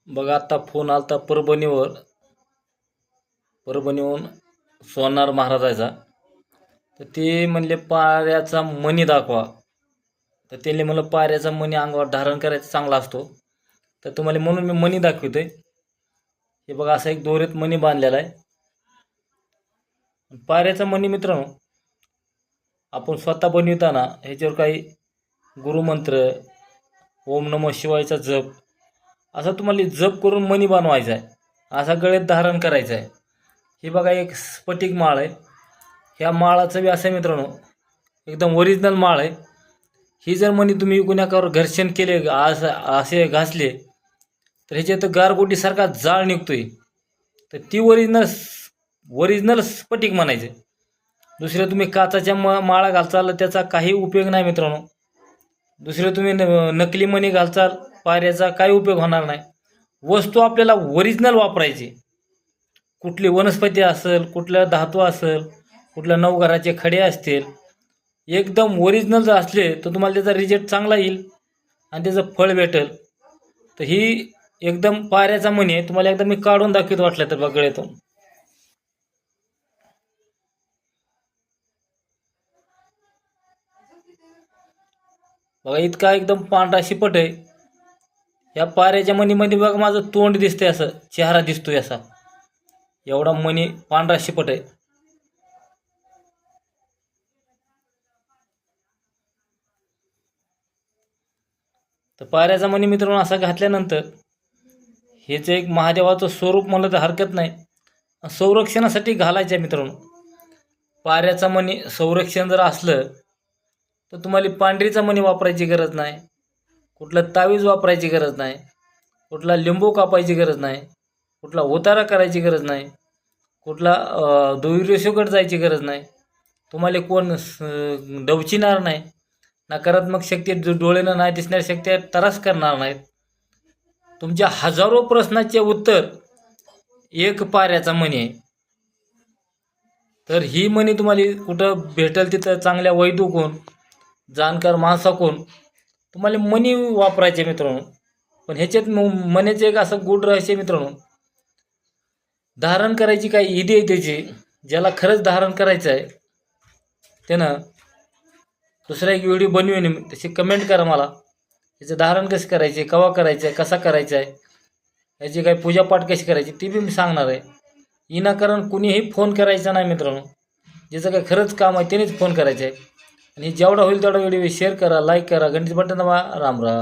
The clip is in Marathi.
बघा आता फोन आलता परभणीहून सोनार महाराजाचा. तर ते म्हणले पाऱ्याचा मणी दाखवा. तर त्यांनी म्हणलं पाऱ्याचा मणी अंगावर धारण करायचा चांगला असतो. तर तुम्हाला म्हणून मी मणी दाखवतोय. हे बघा असा एक दोरीत मणी बांधलेला आहे. पाऱ्याचा मणी मित्रांनो आपण स्वतः बनविताना ह्याच्यावर काही गुरुमंत्र, ओम नमः शिवायचा जप असा तुम्हाला जप करून मणी बनवायचा आहे. असा गळ्यात धारण करायचा आहे. हे बघा एक स्फटिक माळ आहे. ह्या माळाचं बी असं आहे मित्रांनो, एकदम ओरिजिनल माळ आहे. ही जर मणी तुम्ही कुणाकावर घर्षण केले, असे घासले तर ह्याच्यात गारगोटीसारखा जाळ निघतोय. तर ती ओरिजिनल स्फटिक म्हणायचे. दुसरे तुम्ही काचाच्या माळा घालचाल त्याचा काही उपयोग नाही मित्रांनो. दुसरे तुम्ही नकली मणी घालचाल पाऱ्याचा काही उपयोग होणार नाही. वस्तू आपल्याला ओरिजिनल वापरायची. कुठली वनस्पती असेल, कुठला धातू असेल, कुठल्या नवघराचे खडे असतील, एकदम ओरिजिनल जर असले तर तुम्हाला त्याचा रिझल्ट चांगला येईल आणि त्याचं फळ भेटेल. तर ही एकदम पाऱ्याचा मणी आहे. तुम्हाला एकदा मी काढून दाखवतो वाटलं तर बघा गळ्यातून. बघा इतका एकदम पांढरा शिपट आहे. या पाऱ्याच्या मणीमध्ये बघा माझं तोंड दिसतंय, असं चेहरा दिसतोय असा. एवढा मणी पांढरा शिपट आहे. तर पाऱ्याचा मणी मित्रांनो असा घातल्यानंतर हेच एक महादेवाचं स्वरूप म्हणलं तर हरकत नाही. संरक्षणासाठी घालायचं आहे मित्रांनो. पाऱ्याचा मणी संरक्षण जर असलं तर तुम्हाला पांढरीचा मणी वापरायची गरज नाही, कुठला तावीज वापरायची गरज नाही, कुठला लिंबू कापायची गरज नाही, कुठला उतारा करायची गरज नाही, कुठला दुर्योशोकट जायची गरज नाही. तुम्हाला कोण डवचिणार नाही. नकारात्मक शक्ती डोळ्यानं नाही दिसणाऱ्या शक्ती त्रास करणार नाहीत. तुमच्या हजारो प्रश्नाचे उत्तर एक पाऱ्याचा मणी आहे. तर ही मणी तुम्हाला कुठं भेटेल तिथं चांगल्या वैदुकून, जाणकार माणसाकडून तुम्हाला मणी वापरायचे मित्रांनो. पण ह्याच्यात मनीचं एक असं गुड रहस्य मित्रांनो, धारण करायची काही इडी आहे त्याची. ज्याला खरंच धारण करायचं आहे त्यानं दुसरा एक व्हिडिओ बनवेन, तशी कमेंट करा मला. याचं धारण कसं करायचे, केव्हा करायचं आहे, कसा करायचा आहे, याची काही पूजापाठ कशी करायची ती बी मी सांगणार आहे. विनाकारण कुणीही फोन करायचा नाही मित्रांनो. ज्याचं काही खरंच काम आहे त्यानेच फोन करायचं आहे. आणि जेवढा होईल तेवढा व्हिडिओ शेअर करा, लाईक करा, घंटीचं बटन दाबा. राम राम.